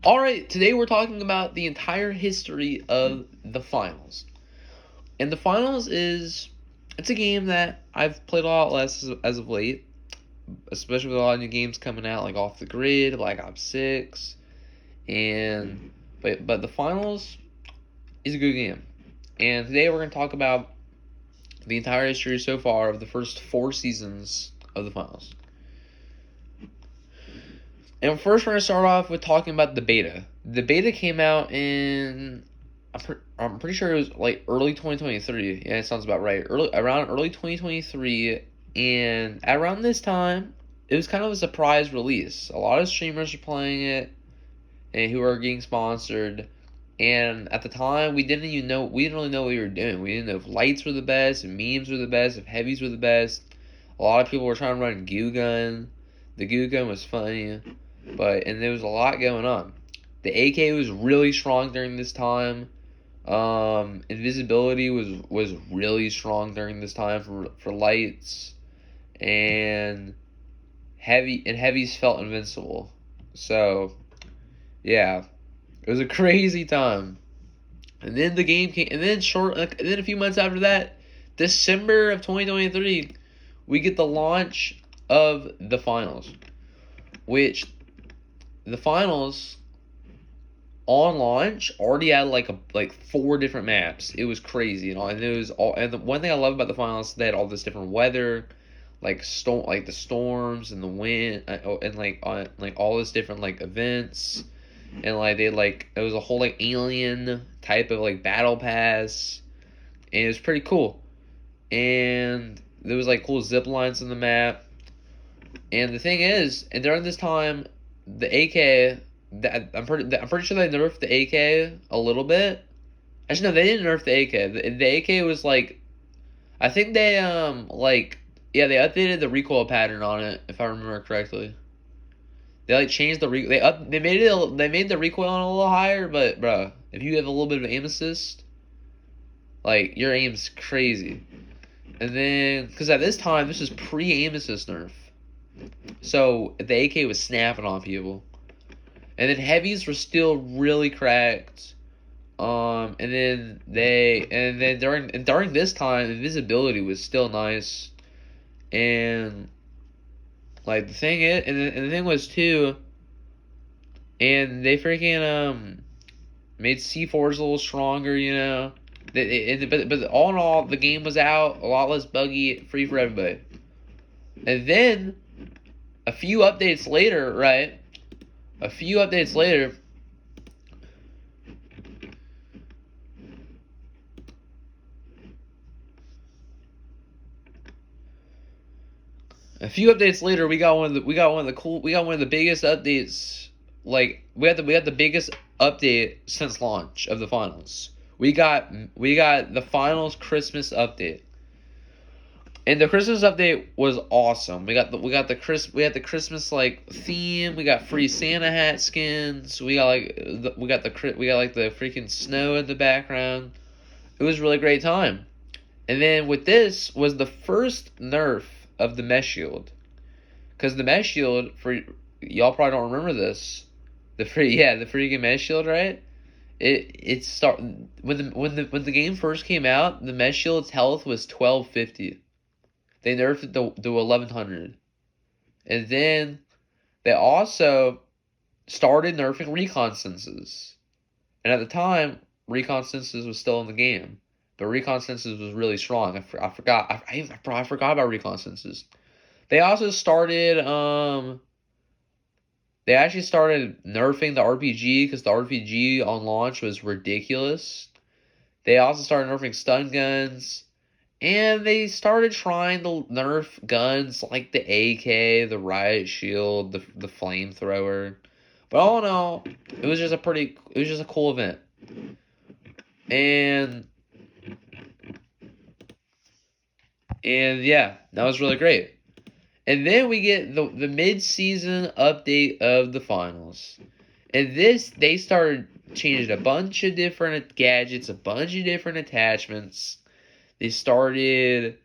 All right, today we're talking about the entire history of the finals. And the finals it's a game that I've played a lot less as of late, especially with a lot of new games coming out like Off the Grid, Black Ops 6, and but the finals is a good game. And today we're going to talk about the entire history so far of the first 4 seasons of the finals. And first, we're going to start off with talking about the beta. The beta came out in, I'm pretty sure it was like early 2023. Yeah, it sounds about right. Around early 2023, and around this time, it was kind of a surprise release. A lot of streamers are playing it, and who are getting sponsored. And at the time, we didn't really know what we were doing. We didn't know if lights were the best, if memes were the best, if heavies were the best. A lot of people were trying to run goo gun. The goo gun was funny. And there was a lot going on. The AK was really strong during this time. Invisibility was really strong during this time for lights, and heavies felt invincible. So yeah, it was a crazy time. And then the game came, and then a few months after that, December of 2023, we get the launch of the finals, which the finals on launch already had like 4 different maps. It was crazy, and it was all. And the one thing I love about the finals, they had all this different weather, like the storms and the wind, and like all this different like events, and like they like it was a whole like alien type of like battle pass, and it was pretty cool. And there was like cool zip lines in the map. And the thing is, and during this time, the AK, I'm pretty sure they nerfed the AK a little bit. Actually, no, they didn't nerf the AK. The AK was like, I think they yeah, they updated the recoil pattern on it if I remember correctly. They like changed they made the recoil on a little higher, but bruh, if you have a little bit of aim assist, like your aim's crazy. And then, because at this time this was pre aim assist nerf, so the AK was snapping on people. And then heavies were still really cracked. And then during this time, invisibility was still nice. And like the thing was too, and they freaking made C4s a little stronger, you know. But all in all, the game was out a lot less buggy, free for everybody. And then a few updates later, right? A few updates later, we got one of the biggest updates. Like we had the biggest update since launch of the finals. We got the finals Christmas update. And the Christmas update was awesome. We had the Christmas like theme. We got free Santa hat skins. We got like the freaking snow in the background. It was a really great time. And then with this was the first nerf of the mesh shield. Because the mesh shield, for y'all probably don't remember this, the freaking mesh shield, right? It start when the game first came out, the mesh shield's health was 1250. They nerfed it to 1100, and then they also started nerfing recon senses. And at the time, recon senses was still in the game, but recon senses was really strong. I forgot. I forgot about recon senses. They also started they actually started nerfing the RPG because the RPG on launch was ridiculous. They also started nerfing stun guns, and they started trying to nerf guns like the AK, the riot shield, the flamethrower. But all in all, it was just a cool event. And yeah, that was really great. And then we get the mid-season update of the finals. And they started changing a bunch of different gadgets, a bunch of different attachments. They started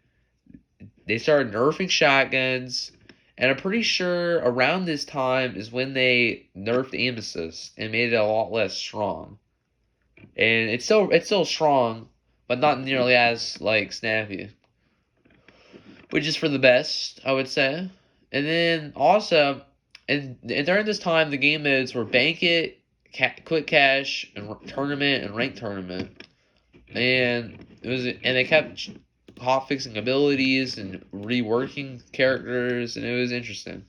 nerfing shotguns, And I'm pretty sure around this time is when they nerfed aim assist and made it a lot less strong. And it's still strong, but not nearly as like snappy, which is for the best, I would say. And then also, and during this time, the game modes were Bank It, Quick Cash, and Tournament and Ranked Tournament, and they kept hot fixing abilities and reworking characters, and it was interesting.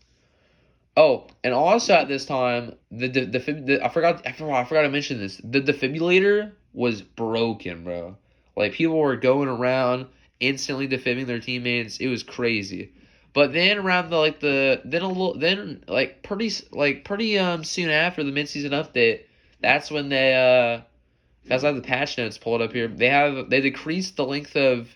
Oh, and also at this time, I forgot to mention this. The defibrillator was broken, bro. Like people were going around instantly defibbing their teammates. It was crazy. But then around then a little then pretty soon after the midseason update, that's when guys, I have the patch notes pulled up here. They decreased the length of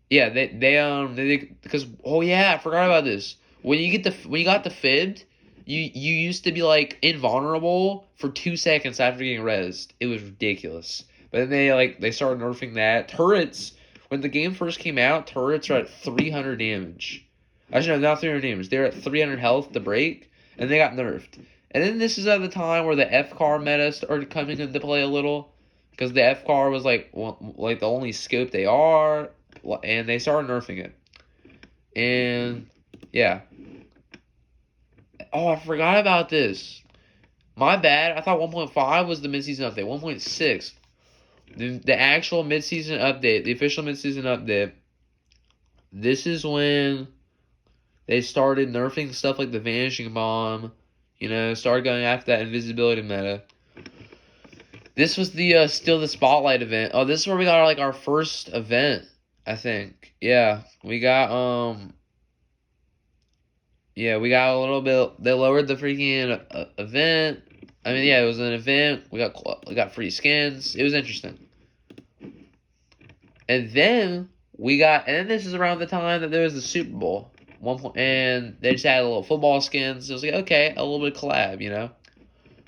yeah, because oh yeah, I forgot about this. When you got the fibbed, you used to be like invulnerable for 2 seconds after getting rezzed. It was ridiculous. But then they started nerfing that. Turrets, when the game first came out, turrets are at 300 damage. Actually, no, not 300 damage. They're at 300 health to break, and they got nerfed. And then this is at the time where the F car meta started coming into play a little, because the F car was like the only scope they are, and they started nerfing it. And yeah. Oh, I forgot about this. My bad. I thought 1.5 was the midseason update. 1.6. The actual midseason update, the official midseason update. This is when they started nerfing stuff like the Vanishing Bomb. Started going after that invisibility meta. This was the still the Spotlight event. Oh, this is where we got our first event, I think. Yeah, we got we got a little bit. They lowered the freaking event. I mean, yeah, it was an event. We got free skins. It was interesting. And then and then this is around the time that there was the Super Bowl. And they just had a little football skins. It was like, okay, a little bit of collab,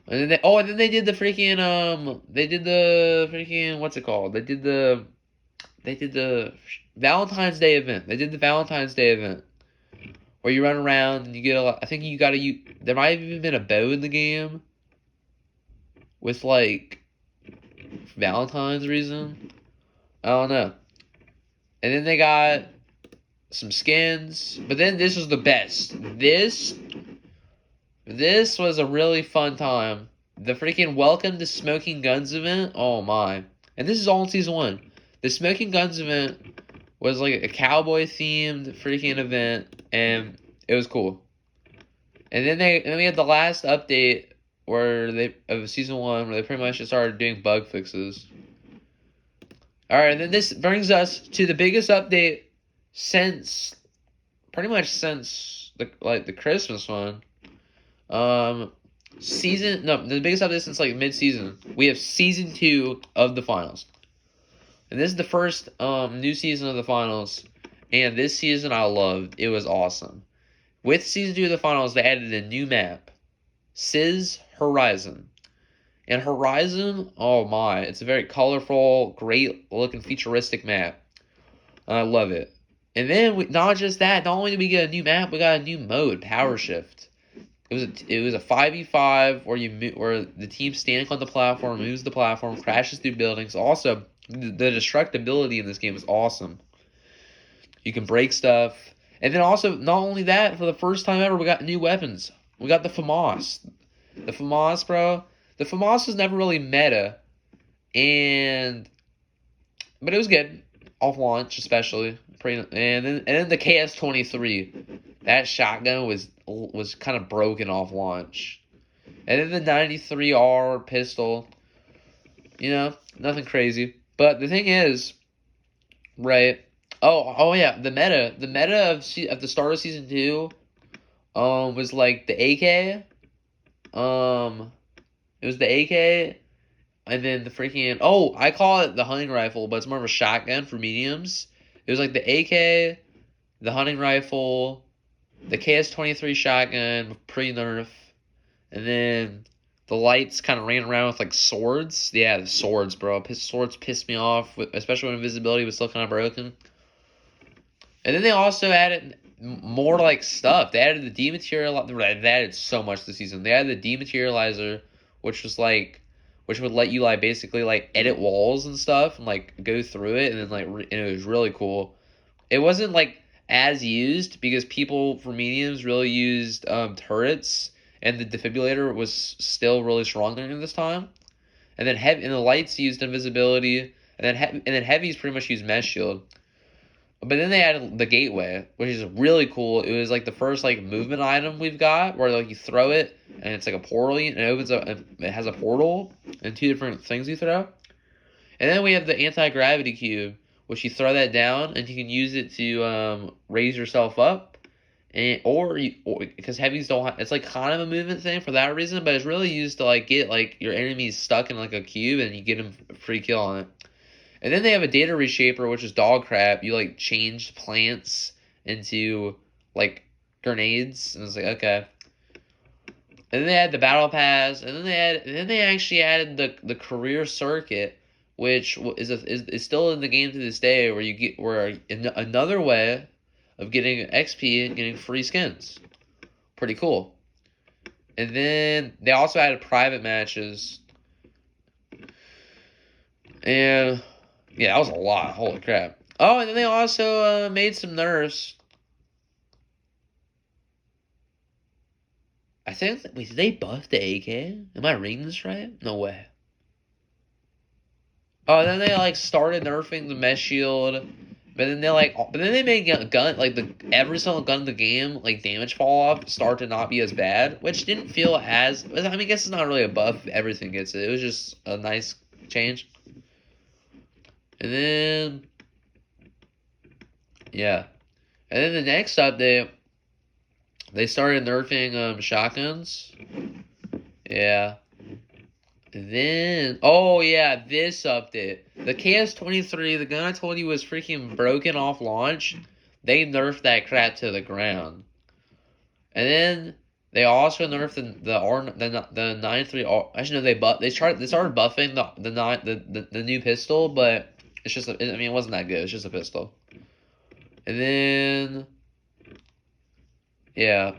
And then they did the freaking what's it called? They did the Valentine's Day event. They did the Valentine's Day event where you run around and you get I think you got to there might have even been a bow in the game with like Valentine's reason. I don't know. And then they got some skins, but then this was the best. This was a really fun time. The freaking Welcome to Smoking Guns event. Oh my! And this is all in season 1. The Smoking Guns event was like a cowboy themed freaking event, and it was cool. And then we had the last update of season 1 where they pretty much just started doing bug fixes. All right, and then this brings us to the biggest update pretty much since the Christmas one. The biggest update since like mid-season. We have season 2 of the finals. And this is the first new season of the finals. And this season I loved. It was awesome. With season 2 of the finals, they added a new map. Sizz Horizon. And Horizon, oh my, it's a very colorful, great looking futuristic map. I love it. And then not just that, not only did we get a new map, we got a new mode, Power Shift. It was a 5v5 where the team standing on the platform, moves the platform, crashes through buildings. Also, the destructibility in this game is awesome. You can break stuff. And then also, not only that, for the first time ever, we got new weapons. We got the FAMAS. The FAMAS, bro. The FAMAS was never really meta. But it was good. Off launch, especially. And then the KS-23. That shotgun was kind of broken off launch. And then the 93R pistol. Nothing crazy. But the thing is, right? Oh yeah, the meta of the start of season 2, was like the AK. It was the AK, and then the freaking I call it the hunting rifle, but it's more of a shotgun for mediums. It was like the AK, the hunting rifle, the KS-23 shotgun pre-nerf, and then the lights kind of ran around with like swords. Yeah, the swords, bro. Swords pissed me off, especially when invisibility was still kind of broken. And then they also added more like stuff. They added the dematerializer. They added so much this season. They added the dematerializer, which was like, which would let you like basically like edit walls and stuff and like go through it, and then like and it was really cool. It wasn't like as used because people for mediums really used turrets, and the defibrillator was still really strong during this time. And then heavy and the lights used invisibility, and then heavies pretty much used mesh shield. But then they added the gateway, which is really cool. It was like the first like movement item we've got, where like you throw it and it's like a portal, and it opens up. It has a portal and two different things you throw. And then we have the anti-gravity cube, which you throw that down and you can use it to raise yourself up, and or because heavies don't. It's like kind of a movement thing for that reason, but it's really used to like get like your enemies stuck in like a cube and you get them a free kill on it. And then they have a data reshaper, which is dog crap. You like change plants into like grenades, and it's like okay. And then they had the battle pass, and then they actually added the career circuit, which is still in the game to this day, where you get another way of getting XP and getting free skins. Pretty cool. And then they also added private matches, and yeah, that was a lot. Holy crap. Oh, and then they also made some nerfs. I think, wait, did they buff the AK? Am I reading this right? No way. Oh, then they like started nerfing the mesh shield, but then they made gun like every single gun in the game like damage fall off start to not be as bad, which didn't feel as. I mean, I guess it's not really a buff. Everything gets it. It was just a nice change. And then, yeah, and then the next update, they started nerfing shotguns. Yeah. Then, oh yeah, this update. The KS-23, the gun I told you was freaking broken off launch, they nerfed that crap to the ground. And then they also nerfed the 93 actually no, they started buffing the new pistol, but it's just I mean it wasn't that good. It's just a pistol. And then yeah.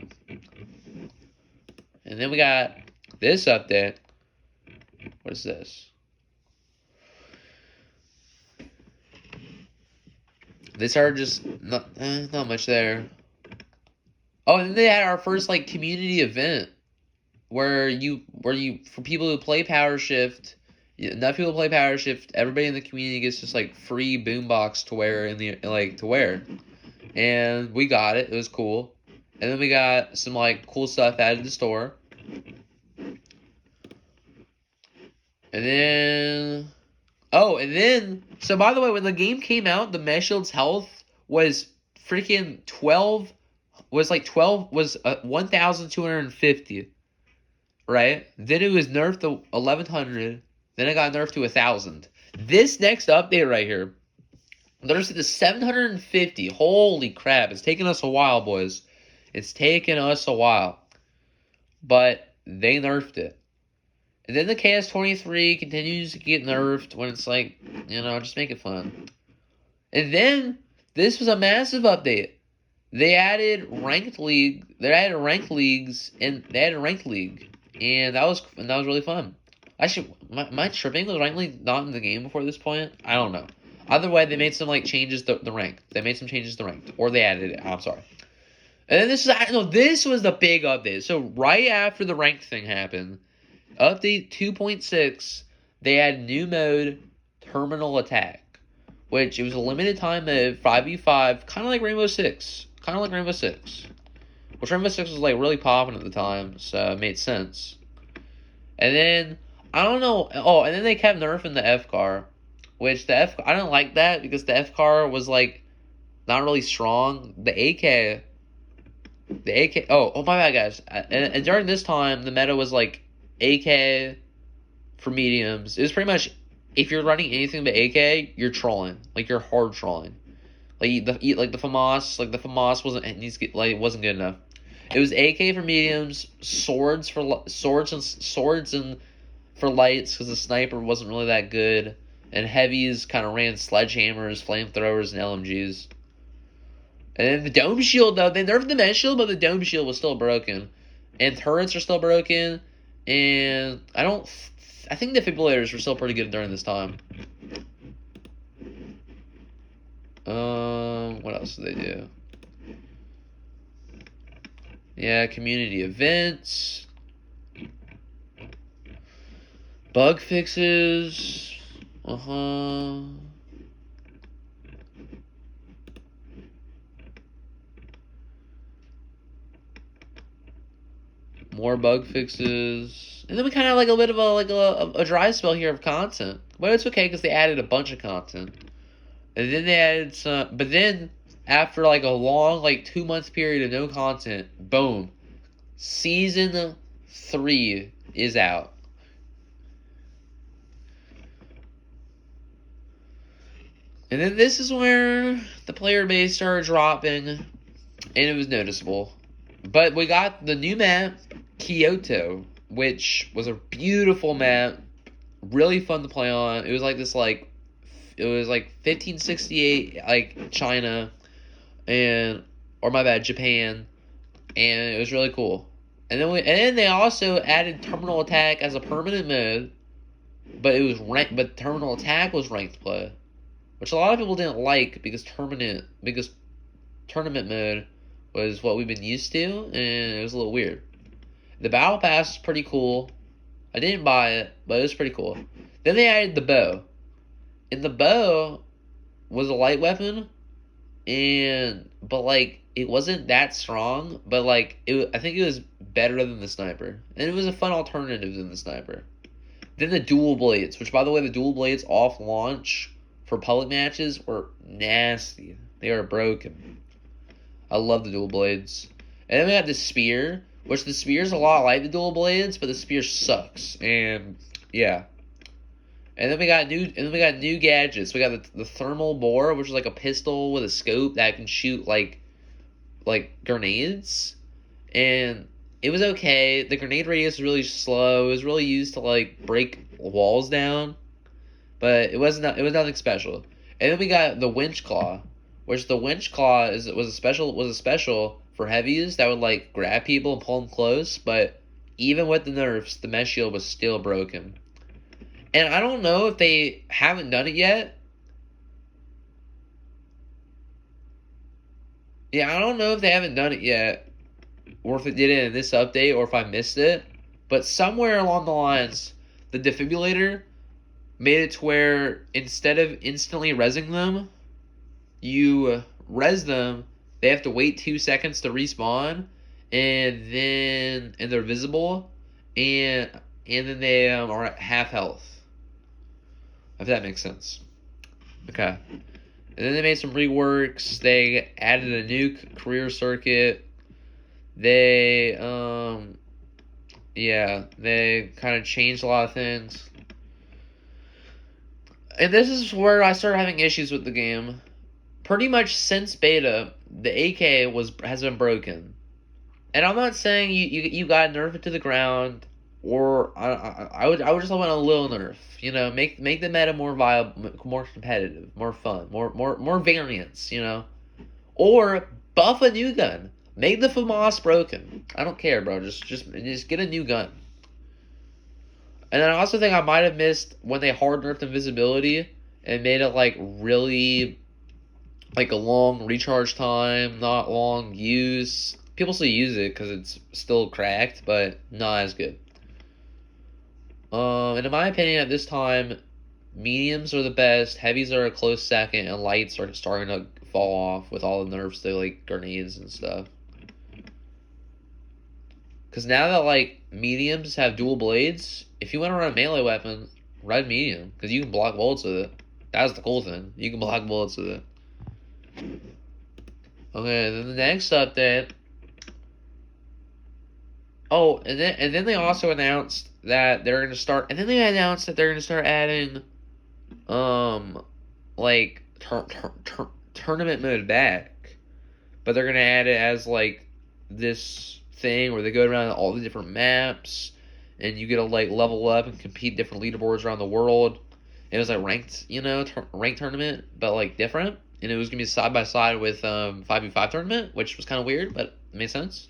And then we got this update. What is this? They started just not much there. Oh, and then they had our first like community event where you for people who play Power Shift, enough people play Power Shift, everybody in the community gets just like free boombox to wear to wear, and we got it. It was cool, and then we got some like cool stuff added to the store, and then. Oh, and then, so by the way, when the game came out, the Mesh Shield's health was freaking 12, was 1,250, right? Then it was nerfed to 1,100, then it got nerfed to 1,000. This next update right here, there's the 750. Holy crap, it's taken us a while, boys. It's taken us a while. But they nerfed it. And then the KS-23 continues to get nerfed when it's like, just make it fun. And then, this was a massive update. They added ranked leagues, and they added ranked league. And that was really fun. Actually, my tripping was ranked league not in the game before this point? I don't know. Either way, they made some changes to the rank. They made some changes to ranked. Or they added it. I'm sorry. And then this was the big update. So right after the ranked thing happened, Update 2.6, they had new mode, Terminal Attack, which it was a limited time mode, 5v5, kind of like Rainbow Six. Which Rainbow Six was like really popping at the time, so it made sense. And then, I don't know, and then they kept nerfing the FCAR, which I didn't like that because the FCAR was like not really strong. The AK, oh my bad guys, and during this time, the meta was like, AK for mediums. It was pretty much, if you're running anything but AK, you're trolling. Like, you're hard trolling. Like the FAMAS wasn't good enough. It was AK for mediums, swords and for lights because the sniper wasn't really that good, and heavies kind of ran sledgehammers, flamethrowers, and LMGs. And then the dome shield, though, they nerfed the mesh shield, but the dome shield was still broken. And turrets are still broken. And I think defibrillators were still pretty good during this time. What else did they do? Yeah, community events. Bug fixes. More bug fixes. And then we kind of like a bit of a dry spell here of content. But it's okay because they added a bunch of content. And then they added some, but then after like a long 2 month period of no content, boom, season 3 is out. And then this is where the player base started dropping, and it was noticeable. But we got the new map, Kyoto, which was a beautiful map, really fun to play on. It was like this it was like 1568 China Japan, and it was really cool. And then they also added terminal attack as a permanent mode, but it was but terminal attack was ranked play, which a lot of people didn't like because tournament mode was what we've been used to, and it was a little weird. The battle pass is pretty cool. I didn't buy it, but it was pretty cool. Then they added the bow. And the bow was a light weapon, but it wasn't that strong, but I think it was better than the sniper. And it was a fun alternative than the sniper. Then the dual blades, which by the way, the dual blades off launch for public matches were nasty. They were broken. I love the dual blades. And then we got the spear, which the spear is a lot like the dual blades, but the spear sucks. And yeah. And then we got new gadgets. We got the thermal bore, which is like a pistol with a scope that can shoot like grenades. And it was okay. The grenade radius was really slow. It was really used to break walls down, but it was nothing special. And then we got the winch claw, which the winch claw was a special for heavies that would grab people and pull them close. But even with the nerfs, the mesh shield was still broken. And I don't know if they haven't done it yet. Yeah, I don't know if they haven't done it yet, or if it did it in this update, or if I missed it. But somewhere along the lines, the defibrillator made it to where instead of instantly resing them, you res them, they have to wait 2 seconds to respawn, and they're visible, and then they are at half health. If that makes sense. Okay. And then they made some reworks. They added a new career circuit. They they kind of changed a lot of things. And this is where I started having issues with the game. Pretty much since beta, the AK has been broken. And I'm not saying you got to nerf it to the ground, or I would just want a little nerf. Make the meta more viable, more competitive, more fun, more variants. Or buff a new gun. Make the FAMAS broken. I don't care, bro. Just get a new gun. And I also think I might have missed when they hard nerfed invisibility and made it really a long recharge time, not long use. People still use it because it's still cracked, but not as good. And in my opinion, at this time, mediums are the best, heavies are a close second, and lights are starting to fall off with all the nerfs to grenades and stuff. Because now that mediums have dual blades, if you want to run a melee weapon, run medium, because you can block bullets with it. That's the cool thing. You can block bullets with it. Okay, then the next update. Oh, and then they also announced that they're gonna start. And then they announced that they're gonna start adding, tournament mode back, but they're gonna add it as this thing where they go around all the different maps, and you get to level up and compete different leaderboards around the world. It was ranked, ranked tournament, but different. and it was gonna be side by side with 5v5 tournament, which was kind of weird, but it made sense.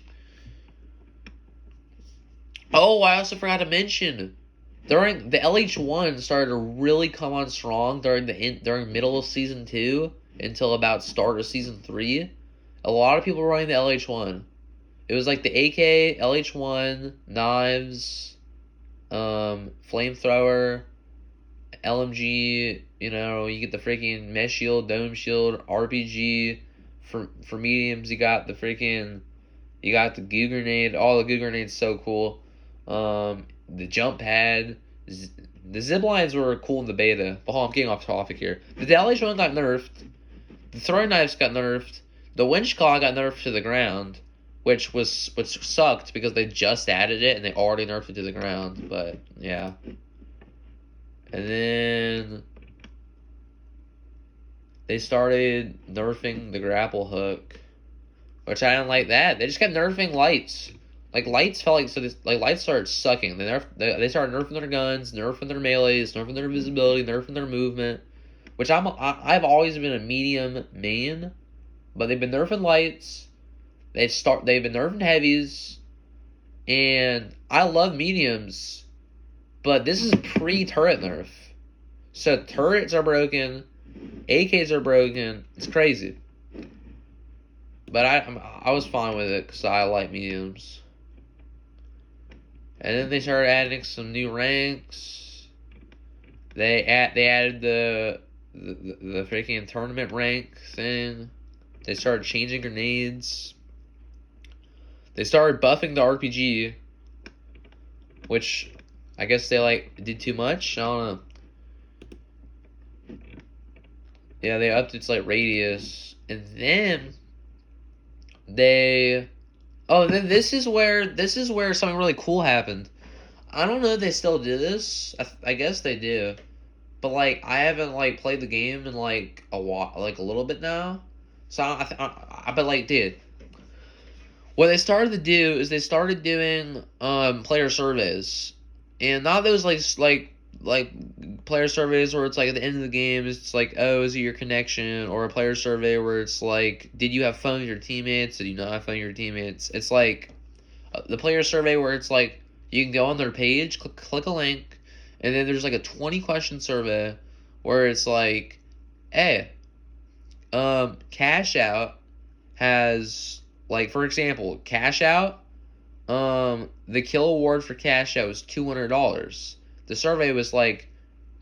Oh, I also forgot to mention during the LH1 started to really come on strong during middle of season 2 until about start of season 3. A lot of people were running the LH1. It was like the AK, LH1, knives, flamethrower, LMG. You know, you get the freaking mesh shield, dome shield, RPG. For mediums, you got the goo grenade. All the goo grenades so cool. The jump pad. The zip lines were cool in the beta. Oh, I'm getting off topic here. The LH1 got nerfed. The throwing knives got nerfed. The winch claw got nerfed to the ground, which sucked because they just added it and they already nerfed it to the ground. But yeah, and then they started nerfing the grapple hook, which I didn't like that. They just kept nerfing lights. Like lights felt like lights started sucking. They started nerfing their guns, nerfing their melees, nerfing their visibility, nerfing their movement. Which I've always been a medium main, but they've been nerfing lights. They've been nerfing heavies, and I love mediums, but this is pre-turret nerf. So turrets are broken, AKs are broken. It's crazy. But I was fine with it because I like mediums. And then they started adding some new ranks. They added the freaking tournament rank thing. They started changing grenades. They started buffing the RPG, which I guess they did too much. I don't know. Yeah, they upped its radius, and then then this is where something really cool happened. I don't know if they still do this. I guess they do, but I haven't played the game in a while, a little bit now. So dude, what they started to do is they started doing player surveys, and not those player surveys where it's at the end of the game it's oh, is it your connection, or a player survey where it's did you have fun with your teammates, did you not have fun with your teammates. It's the player survey where it's you can go on their page, click a link, and then there's a 20 question survey where it's hey, Cash Out has for example, Cash Out, the kill award for Cash Out was $200. The survey was do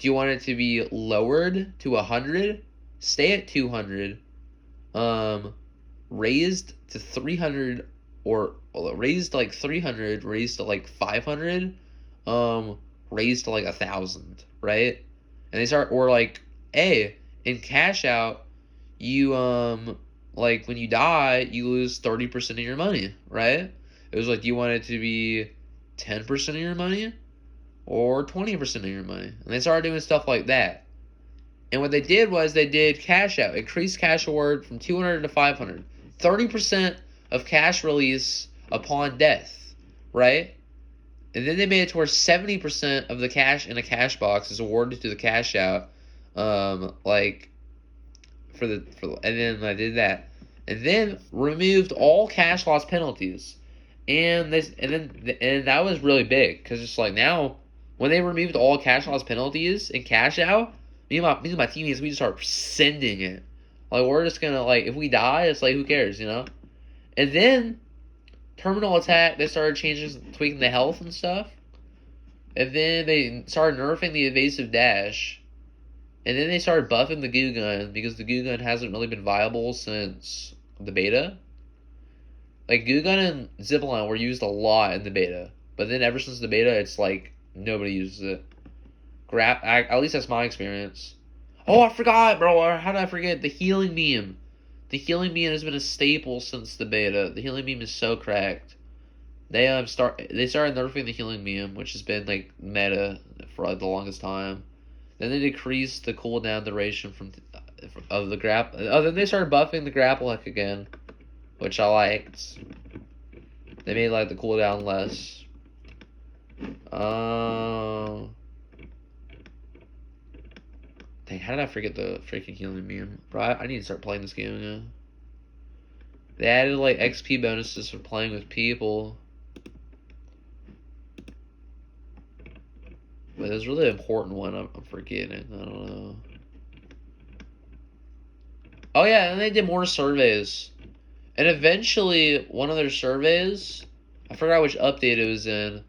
you want it to be lowered to 100, stay at 200, raised to 300, or raised to 300, raised to 500, raised to 1,000, right? And they start, or hey, in Cash Out, you when you die, you lose 30% of your money, right? It was do you want it to be 10% of your money or 20% of your money? And they started doing stuff like that. And what they did was they did Cash Out, increased cash award from 200 to 500. 30% of cash release upon death, right? And then they made it to where 70% of the cash in a cash box is awarded to the Cash Out, and then I did that, and then removed all cash loss penalties, and that was really big because it's now when they removed all cash loss penalties in Cash Out, me and my teammates, we just start sending it. We're just gonna if we die, it's who cares, you know? And then Terminal Attack, they started tweaking the health and stuff, and then they started nerfing the evasive dash. And then they started buffing the goo gun because the goo gun hasn't really been viable since the beta. Goo gun and zipline were used a lot in the beta, but then ever since the beta, it's nobody uses it. At least that's my experience. Oh, I forgot, bro. How did I forget the healing beam? The healing beam has been a staple since the beta. The healing beam is so cracked. They started nerfing the healing beam, which has been meta for the longest time. Then they decreased the cooldown duration of the grapple. Oh, then they started buffing the grapple hook again, which I liked. They made the cooldown less. Damn, how did I forget the freaking healing beam? Bro, I need to start playing this game again. They added like XP bonuses for playing with people. But there's really an important one I'm forgetting. I don't know. Oh yeah, and they did more surveys. And eventually, one of their surveys, I forgot which update it was in,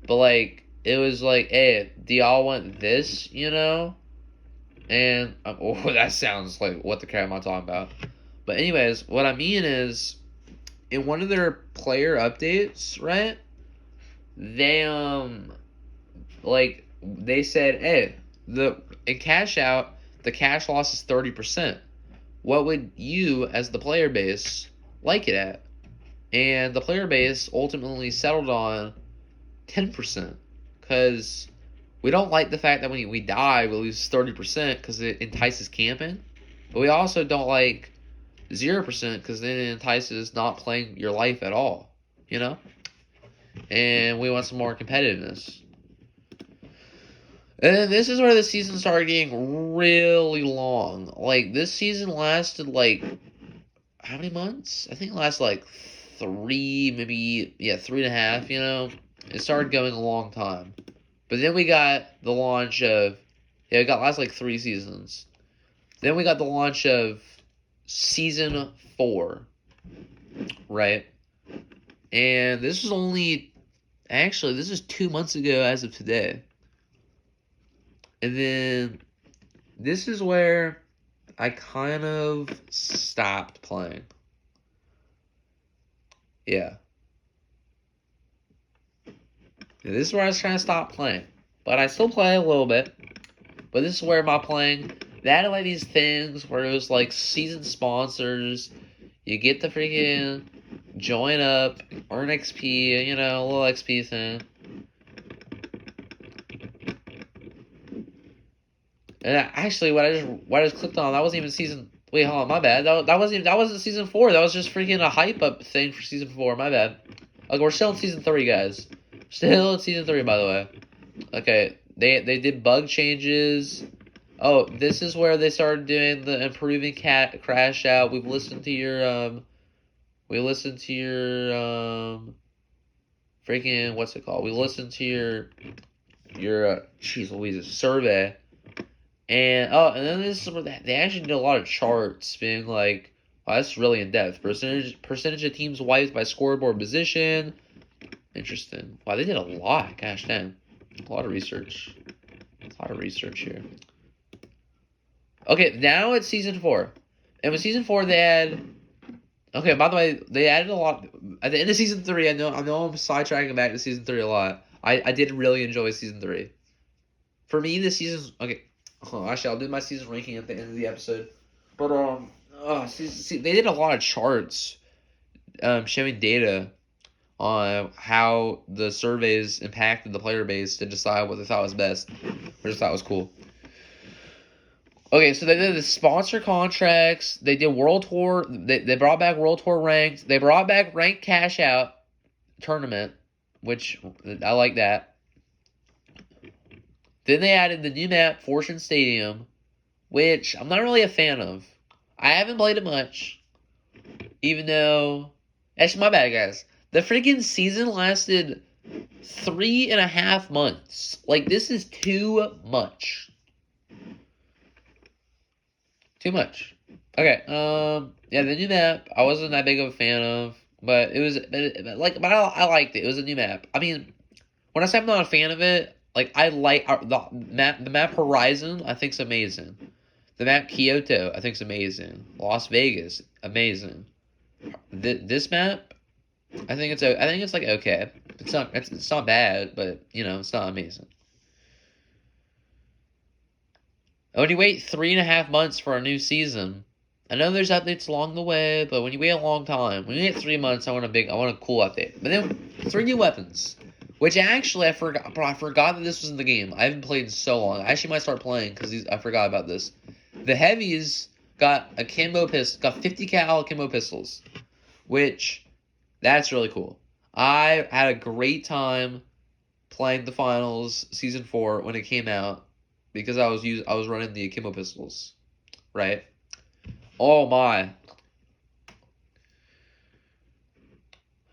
but like, it was like, hey, do y'all want this, you know? And, oh, that sounds like, what the crap am I talking about? But anyways, what I mean is, in one of their player updates, right? They, like, they said, hey, in cash out, the cash loss is 30%. What would you, as the player base, like it at? And the player base ultimately settled on 10%. Because we don't like the fact that when we die, we lose 30% because it entices camping. But we also don't like 0% because then it entices not playing your life at all. You know? And we want some more competitiveness. And this is where the season started getting really long. Like, this season lasted, like, how many months? I think it lasted, like, 3.5, you know? It started going a long time. But then we got the launch of, yeah, it got last, like, 3 seasons. Then we got the launch of Season 4, right? And this was only, actually, this is 2 months ago as of today. And then this is where I kind of stopped playing. Yeah. This is where I was trying to stop playing. But I still play a little bit. But this is where my playing, they added like these things where it was like season sponsors. You get the freaking join up, earn XP, you know, a little XP thing. And actually, what I just clicked on, that wasn't even season. Wait, hold on, my bad. That wasn't season 4. That was just freaking a hype up thing for season 4. My bad. Okay, we're still in season 3, guys. Still in season 3, by the way. Okay, they did bug changes. Oh, this is where they started doing the improving cat crash out. We listened to your freaking, what's it called? We listened to your jeez Louise survey. And and then this is where they actually did a lot of charts, being like, oh, that's really in depth. Percentage of teams wiped by scoreboard position. Interesting. Wow, they did a lot. Gosh dang, a lot of research. A lot of research here. Okay, now it's season 4, and with season 4 they had. Okay, by the way, they added a lot at the end of season 3. I know I'm sidetracking back to season 3 a lot. I did really enjoy season 3. For me, this season's okay. Actually, I'll do my season ranking at the end of the episode. But they did a lot of charts, showing data on how the surveys impacted the player base to decide what they thought was best. I just thought was cool. Okay, so they did the sponsor contracts. They did World Tour. They brought back World Tour ranked. They brought back ranked cash out tournament, which I like that. Then they added the new map, Fortune Stadium, which I'm not really a fan of. I haven't played it much, even though... Actually, my bad, guys. The freaking season lasted 3.5 months. Like, this is too much. Too much. Okay, yeah, the new map, I wasn't that big of a fan of, but it was, but I liked it. It was a new map. I mean, when I say I'm not a fan of it, like, I like the map Horizon, I think's amazing. The map Kyoto, I think's amazing. Las Vegas, amazing. This map, I think it's like okay. It's not bad, but you know, it's not amazing. When you wait 3.5 months for a new season, I know there's updates along the way, but when you wait a long time, when you wait 3 months, I want a cool update. But then 3 new weapons, which actually I forgot that this was in the game. I haven't played in so long. I actually might start playing because I forgot about this. The heavies got a Kimbo pistol, got 50 cal Kimbo pistols, which that's really cool. I had a great time playing the finals season 4 when it came out because I was running the Akimbo pistols, right? Oh my.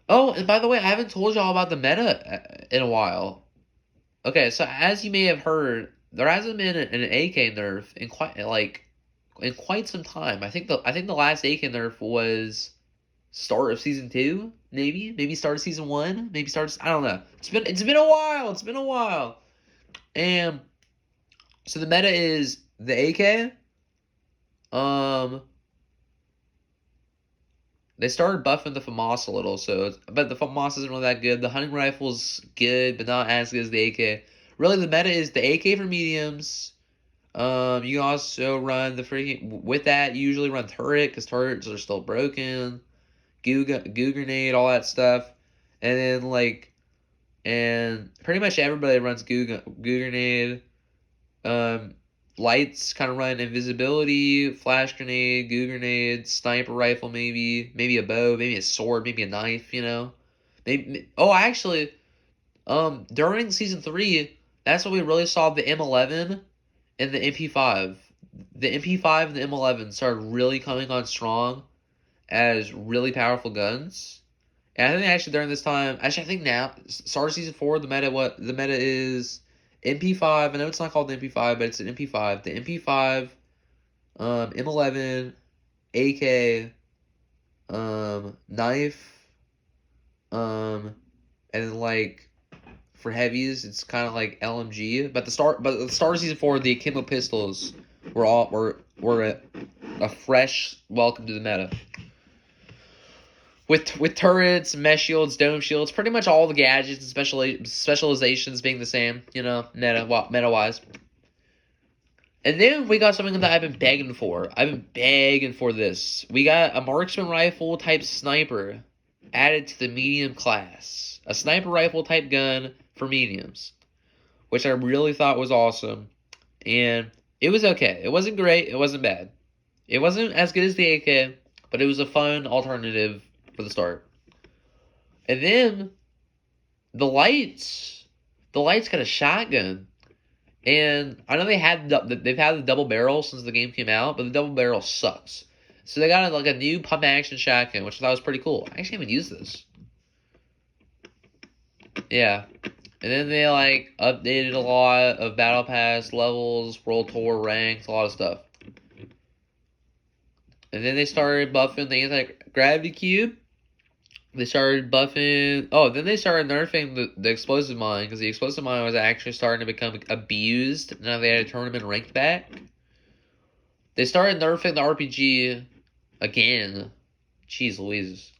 Oh, and by the way, I haven't told y'all about the meta in a while. Okay, so as you may have heard, there hasn't been an AK nerf in quite some time. I think the last AK nerf was start of season 2, maybe start of season 1, maybe I don't know. It's been a while. It's been a while. And so the meta is the AK. They started buffing the FAMAS a little, but the FAMAS isn't really that good. The hunting rifle's good, but not as good as the AK. Really, the meta is the AK for mediums. You can also run with that. You usually run turret because turrets are still broken. Goo grenade, all that stuff, and then and pretty much everybody runs goo grenade. Lights kind of run invisibility, flash grenade, goo grenade, sniper rifle, maybe a bow, maybe a sword, maybe a knife. Maybe. Oh, actually, during season 3, that's when we really saw the M11 and the MP5. The MP5 and the M11 started really coming on strong as really powerful guns. And I think actually during this time, I think now, start of season 4, the meta is MP5. I know it's not called the MP5, but it's an MP5. The MP5, M11, AK, knife, and then for heavies, it's kind of like LMG. But the start of season 4, the Akimbo pistols were a fresh welcome to the meta. With turrets, mesh shields, dome shields, pretty much all the gadgets and specializations being the same, meta wise. And then we got something that I've been begging for. I've been begging for this. We got a marksman rifle type sniper added to the medium class. A sniper rifle type gun for mediums, which I really thought was awesome. And it was okay. It wasn't great. It wasn't bad. It wasn't as good as the AK, but it was a fun alternative for the start. And then the lights got a shotgun. And I know they've had the double barrel since the game came out, but the double barrel sucks. So they got a new pump action shotgun, which I thought was pretty cool. I actually haven't used this. Yeah. And then they updated a lot of battle pass levels, world tour ranks, a lot of stuff. And then they started buffing the anti-gravity cube. They started buffing. Oh, then they started nerfing the explosive mine because the explosive mine was actually starting to become abused. Now they had a tournament ranked back. They started nerfing the RPG again. Jeez Louise.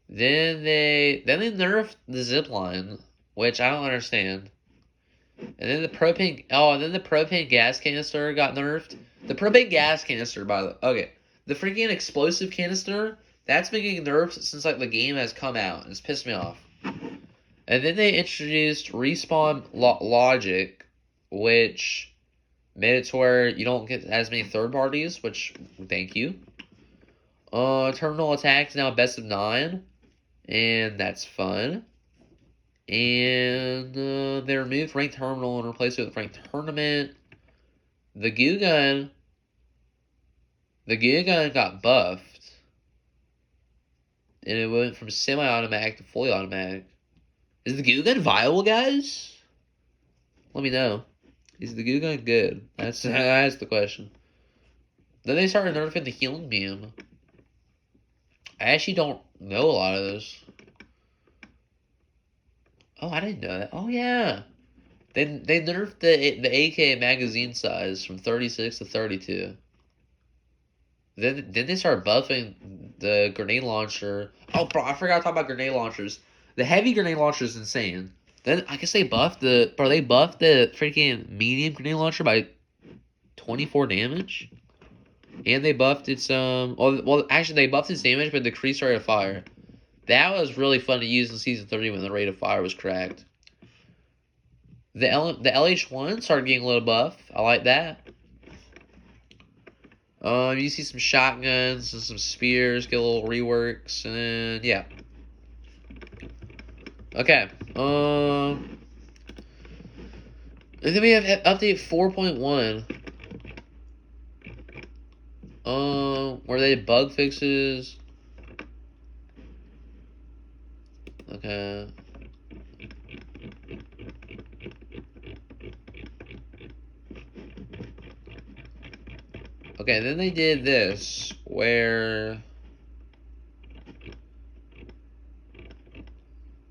Then they nerfed the zipline, which I don't understand. And then the propane gas canister got nerfed. The propane gas canister, the freaking explosive canister. That's been getting nerfed since the game has come out, and it's pissed me off. And then they introduced respawn logic, which made it to where you don't get as many third parties, which thank you. Terminal attack is now best of 9, and that's fun. And they removed ranked terminal and replaced it with ranked tournament. The goo gun got buffed. And it went from semi-automatic to fully automatic. Is the goo gun viable, guys? Let me know. Is the goo gun good? That's the question. Then they started nerfing the healing beam. I actually don't know a lot of this. Oh, I didn't know that. Oh yeah, they nerfed the AK magazine size from 36 to 32. Then they started buffing the grenade launcher. Oh, bro, I forgot to talk about grenade launchers. The heavy grenade launcher is insane. Then I guess they buffed the freaking medium grenade launcher by 24 damage. And they buffed its actually they buffed its damage but decreased rate of fire. That was really fun to use in season 3 when the rate of fire was cracked. The LH1 started getting a little buff. I like that. You see some shotguns and some spears get a little reworks, and yeah. Okay. And then we have update 4.1. Were they bug fixes? Okay. Okay, then they did this, where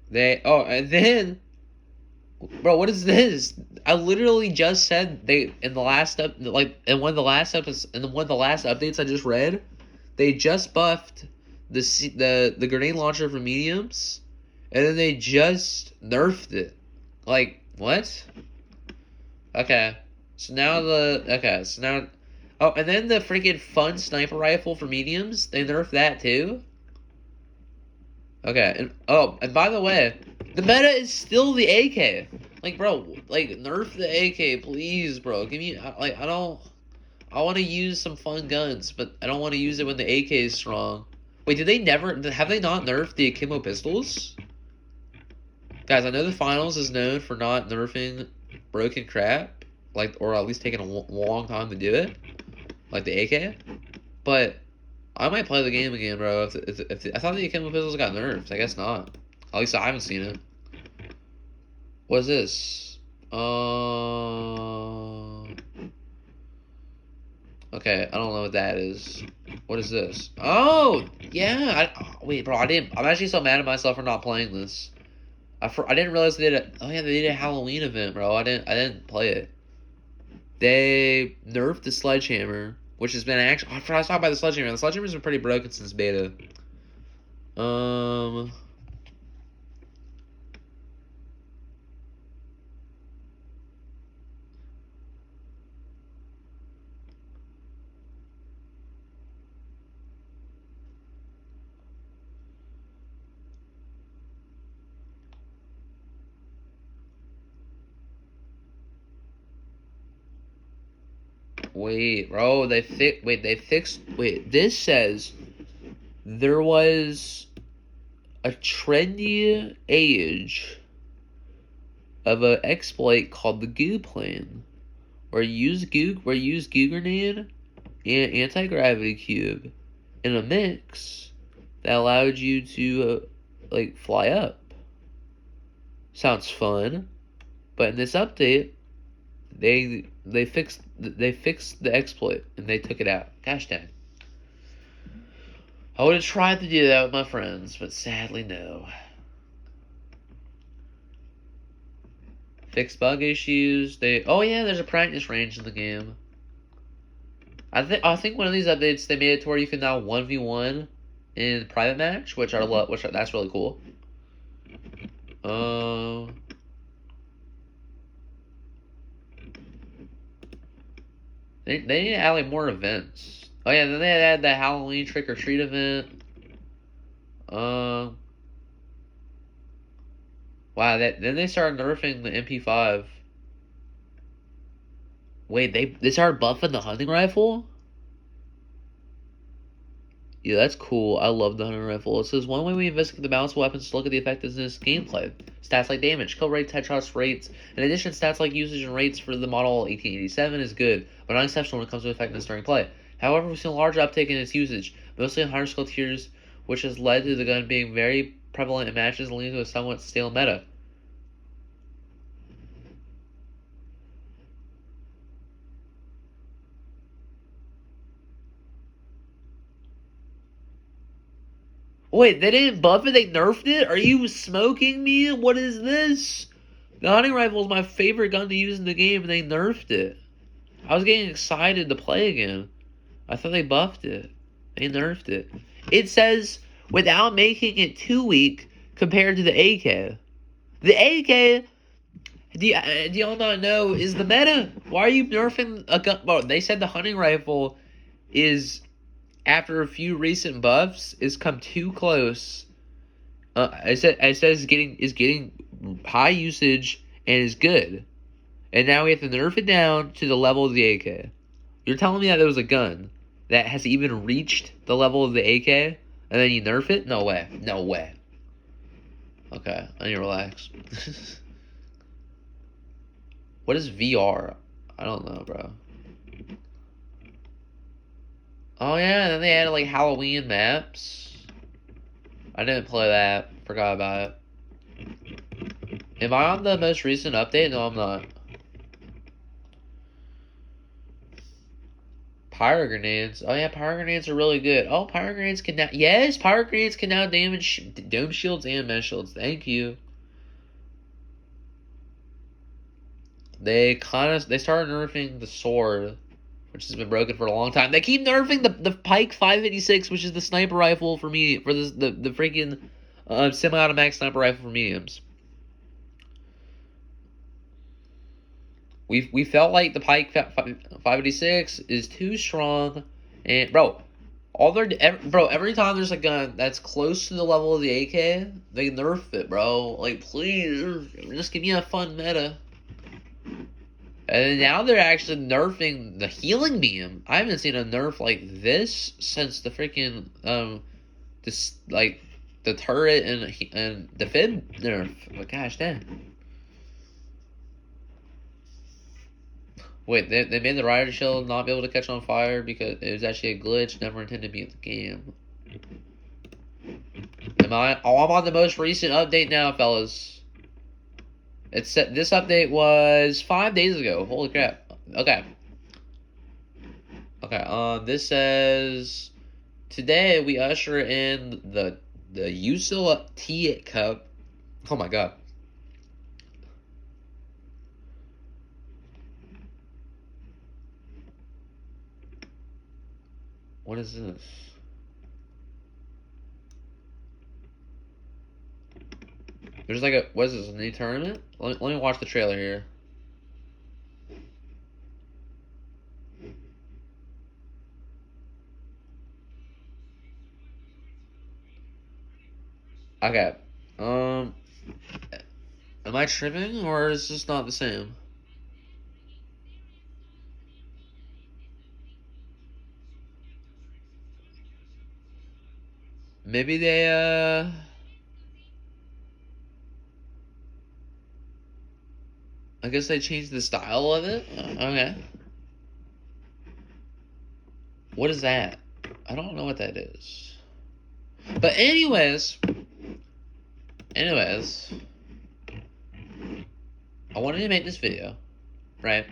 and then, bro, what is this? I literally just said in the last in one of the last updates I just read, they just buffed the grenade launcher for mediums, and then they just nerfed it. Like, what? Okay. So now oh, and then the freaking fun sniper rifle for mediums, they nerfed that too? Okay, and by the way, the meta is still the AK. Like, bro, like, nerf the AK, please, bro. Give me, I want to use some fun guns, but I don't want to use it when the AK is strong. Wait, have they not nerfed the Akimbo pistols? Guys, I know the finals is known for not nerfing broken crap, like, or at least taking a long time to do it, like the AK, but I might play the game again, bro. I thought the Akimbo pistols got nerfed. I guess not. At least I haven't seen it. What is this? Okay, I don't know what that is. What is this? Oh, yeah. Wait, bro. I'm actually so mad at myself for not playing this. I didn't realize they did a. Oh yeah, they did a Halloween event, bro. I didn't play it. They nerfed the sledgehammer, which has been actually. I forgot to talk about the sledgehammer. The sledgehammer's been pretty broken since beta. Wait, bro. This says there was a trendy age of an exploit called the Goo Plan, where you use Goo Grenade and Anti-Gravity Cube in a mix that allowed you to like fly up. Sounds fun, but in this update, they fixed the exploit and they took it out. Gosh dang. I would have tried to do that with my friends, but sadly no. Fix bug issues. Oh yeah, there's a practice range in the game. I think one of these updates they made it to where you can now 1v1 in private match, which that's really cool. They need to add like more events. Oh yeah, then they had the Halloween trick or treat event. Wow, then they started nerfing the MP5. Wait, they started buffing the hunting rifle? Yeah, that's cool. I love the hunting rifle. It says one way we investigate the balance of weapons to look at the effectiveness gameplay. Stats like damage, kill rates, headshots rates. In addition, stats like usage and rates for the model 1887 is good, but not exceptional when it comes to effectiveness during play. However, we've seen a large uptake in its usage, mostly in higher skill tiers, which has led to the gun being very prevalent in matches and leading to a somewhat stale meta. Wait, they didn't buff it? They nerfed it? Are you smoking me? What is this? The hunting rifle is my favorite gun to use in the game, and they nerfed it. I was getting excited to play again. I thought they buffed it. They nerfed it. It says, without making it too weak compared to the AK. The AK, do y'all not know, is the meta. Why are you nerfing a gun? Well, they said the hunting rifle is, after a few recent buffs, is come too close. It says is getting high usage and is good, and now we have to nerf it down to the level of the AK. You're telling me that there was a gun that has even reached the level of the AK, and then you nerf it? No way. No way. Okay, I need to relax. What is VR? I don't know, bro. Oh yeah, then they added like Halloween maps. I didn't play that. Forgot about it. Am I on the most recent update? No, I'm not. Pyro grenades. Oh yeah, pyro grenades are really good. Oh, pyro grenades can now. Yes, pyro grenades can now damage dome shields and mesh shields. Thank you. They started nerfing the sword, which has been broken for a long time. They keep nerfing the Pike 556, which is the sniper rifle for me for the freaking semi-automatic sniper rifle for mediums. We felt like the Pike 556 is too strong, and bro, every time there's a gun that's close to the level of the AK, they nerf it, bro. Like, please, just give me a fun meta. And now they're actually nerfing the healing beam. I haven't seen a nerf like this since the freaking this like the turret and the fib nerf. But gosh dang. Wait, they made the rider shield not be able to catch on fire because it was actually a glitch never intended to be in the game. Am I? Oh, I'm on the most recent update now, fellas. This update was 5 days ago. Holy crap. Okay. Okay, this says today we usher in the USIL T Cup. Oh my god. What is this? There's like a, what is this, a new tournament? Let me watch the trailer here. Okay. Am I tripping or is this not the same? Maybe they, I guess they changed the style of it? Okay. What is that? I don't know what that is. But anyways, I wanted to make this video, right?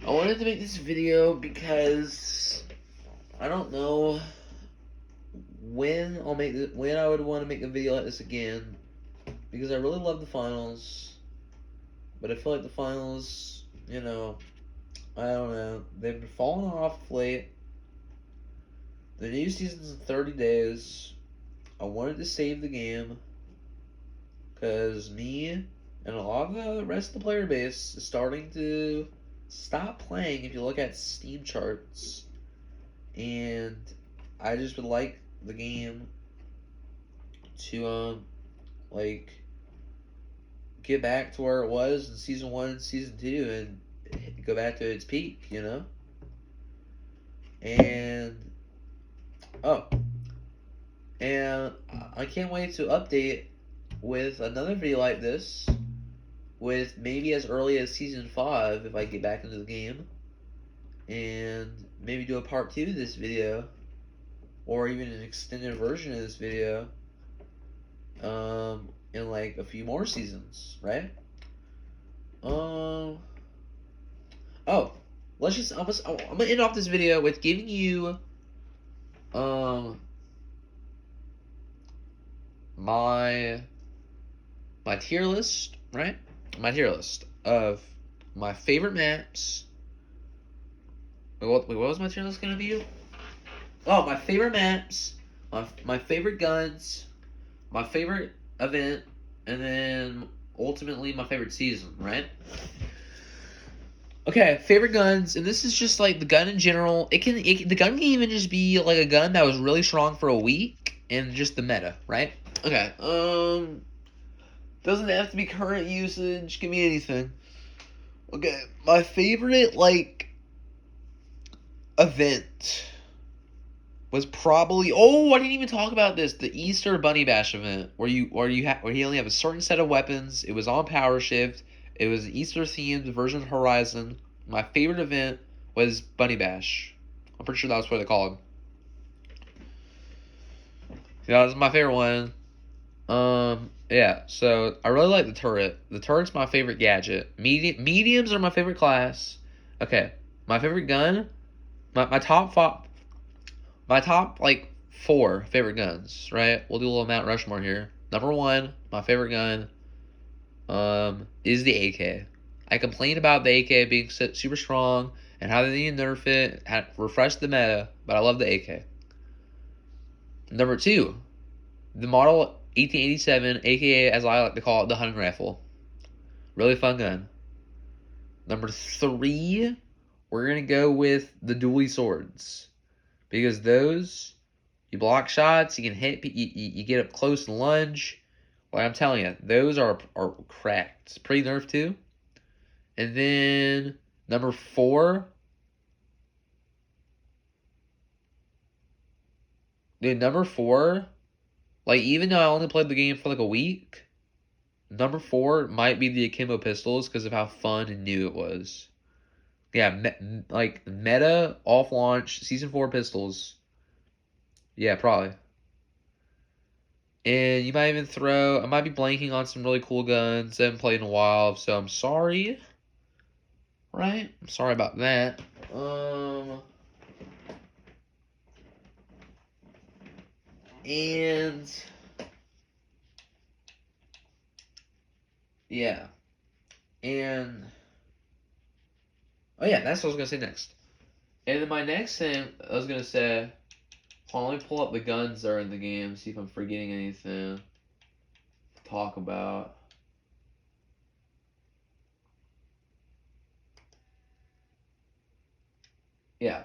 I wanted to make this video because I don't know when when I would want to make a video like this again, because I really love the finals, but I feel like the finals, you know, I don't know, they've been falling off late. The new season's in 30 days. I wanted to save the game because me and a lot of the rest of the player base is starting to stop playing if you look at Steam charts, and I just would like the game to like get back to where it was in season 1 and season 2 and go back to its peak, you know? And and I can't wait to update with another video like this, with maybe as early as season 5 if I get back into the game, and maybe do a part 2 of this video, or even an extended version of this video, in like a few more seasons, right? Oh, I'm gonna end off this video with giving you, my tier list, right? My tier list of my favorite maps. Wait, what was my tier list gonna be? Oh, my favorite maps, my favorite guns, my favorite event, and then ultimately my favorite season, right? Okay, favorite guns, and this is just like the gun in general. The gun can even just be like a gun that was really strong for a week and just the meta, right? Okay, doesn't have to be current usage. Give me anything. Okay, my favorite like event was probably, oh, I didn't even talk about this, the Easter Bunny Bash event where he only have a certain set of weapons. It was on Power Shift. It was an Easter themed version of Horizon. My favorite event was Bunny Bash. I'm pretty sure that's what they called. Yeah, that was my favorite one. Yeah. So I really like the turret. The turret's my favorite gadget. Mediums are my favorite class. Okay, my favorite gun. My top five. My top like four favorite guns. Right. We'll do a little Mount Rushmore here. Number one, my favorite gun. Is the AK. I complained about the AK being super strong and how they need to nerf it, refresh the meta, but I love the AK. Number two, the model 1887, aka as I like to call it, the hunting rifle. Really fun gun. Number three, we're gonna go with the dually swords because those you block shots, you can hit, you get up close and lunge. Well, I'm telling you, those are cracked. It's pretty nerfed too. And then number four, dude, number four, like even though I only played the game for like a week, number four might be the Akimbo pistols because of how fun and new it was. Yeah, like meta off launch season 4 pistols. Yeah, probably. And you might even throw. I might be blanking on some really cool guns I haven't played in a while, so I'm sorry. Right? I'm sorry about that. And yeah, and oh yeah, that's what I was gonna say next. And then my next thing I was gonna say, hold on, let me pull up the guns that are in the game, see if I'm forgetting anything to talk about. Yeah.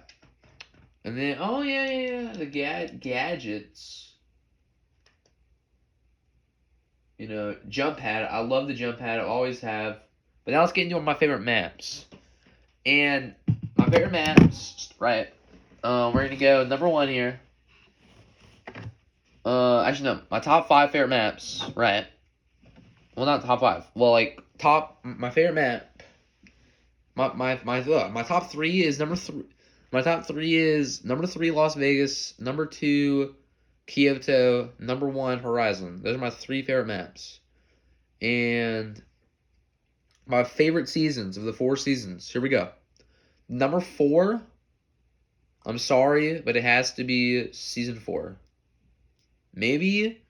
And then, oh yeah, the gadgets. You know, jump pad. I love the jump pad. I always have. But now let's get into my favorite maps. And my favorite maps, right? We're gonna go number one here. Actually no, my top 5 favorite maps, right? Well, not top 5. Well, like my favorite map. My top 3 is number 3. My top 3 is number 3 Las Vegas, number 2 Kyoto, number 1 Horizon. Those are my 3 favorite maps. And my favorite seasons of the 4 seasons. Here we go. Number 4, I'm sorry, but it has to be season 4. Maybe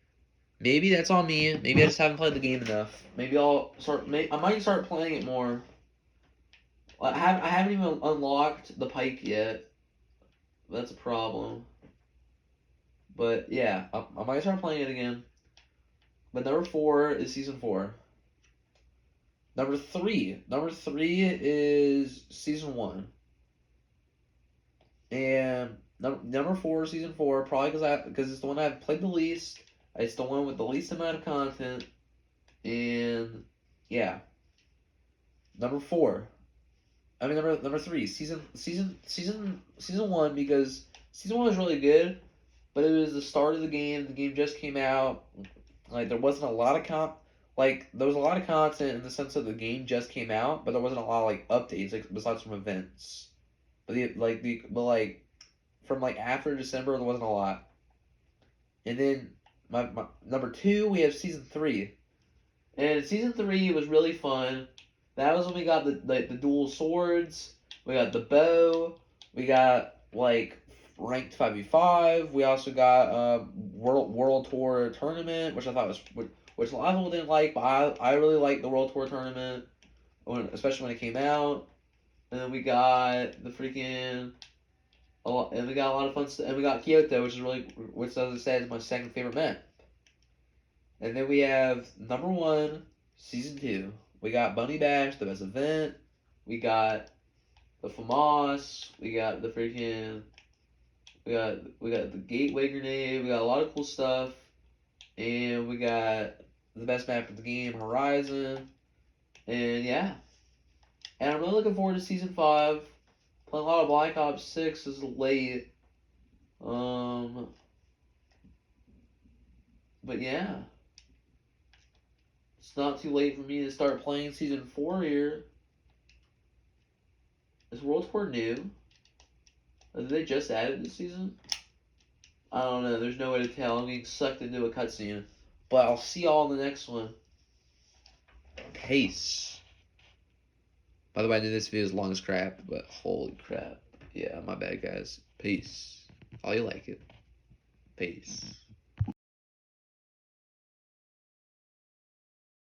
that's on me. Maybe I just haven't played the game enough. Maybe I'll start. I might start playing it more. I haven't even unlocked the pike yet. That's a problem. But yeah, I might start playing it again. But number 4 is season 4. Number three is season 1. And number 4, season 4, probably because it's the one I've played the least. It's the one with the least amount of content. And yeah, number 4. I mean number 3, season 1, because season 1 was really good, but it was the start of the game. The game just came out. Like there wasn't a lot of there was a lot of content in the sense that the game just came out, but there wasn't a lot of like updates like besides from events. But from like after December there wasn't a lot. And then my number 2 we have season 3. And season 3 was really fun. That was when we got the dual swords. We got the bow. We got like ranked 5v5. We also got world tour tournament, which I thought was which a lot of people didn't like, but I really liked the world tour tournament, especially when it came out. And then we got the freaking and we got a lot of fun stuff. And we got Kyoto, which as I said is my second favorite map. And then we have number 1, season 2. We got Bunny Bash, the best event. We got the FAMAS. We got the freaking. We got the Gateway Grenade. We got a lot of cool stuff. And we got the best map of the game, Horizon. And yeah. And I'm really looking forward to season 5. Playing a lot of Black Ops 6 is late. But yeah. It's not too late for me to start playing Season 4 here. Is World Tour new? Or did they just add it this season? I don't know. There's no way to tell. I'm getting sucked into a cutscene. But I'll see y'all in the next one. Peace. By the way, I knew this video is long as crap, but holy crap. Yeah, my bad, guys. Peace. All you like it. Peace.